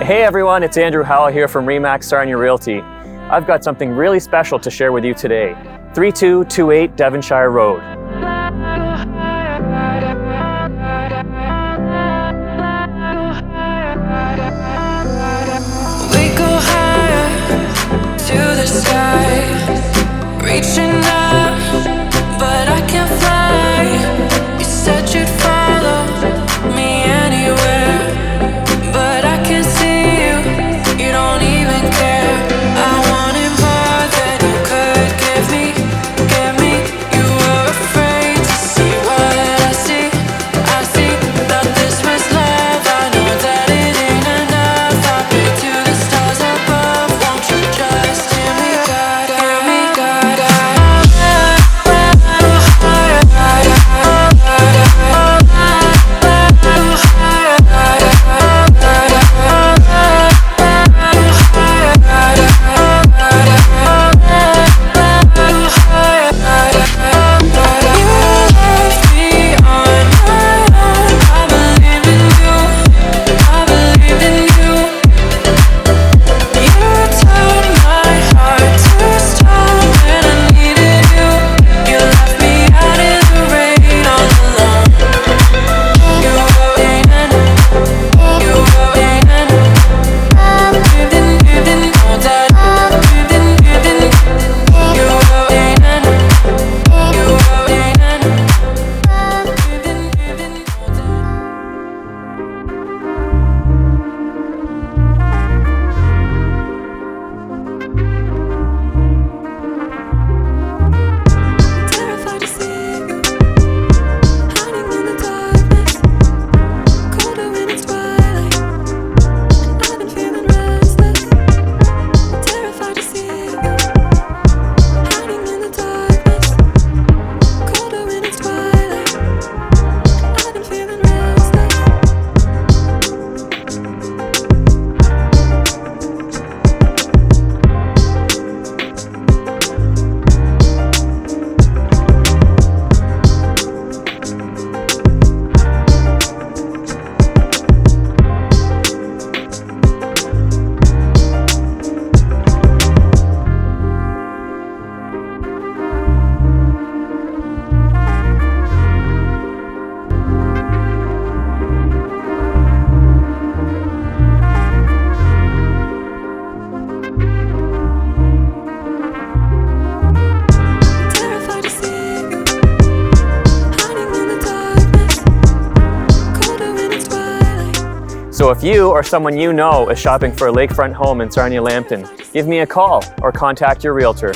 Hey everyone, it's Andrew Howell here from Remax Sarnia Realty. I've got something really special to share with you today. 3228 Devonshire Road. We go higher to the sky, reaching out, but I can't fly. You said you'd follow me anywhere, but I can't see you, you don't even care. I wanted more than you could give me, you were afraid to see what I see. I see that this was love, I know that it ain't enough. I pray to the stars above, won't you just hear me, God, hear me, God. So if you or someone you know is shopping for a lakefront home in Sarnia Lambton, give me a call or contact your realtor.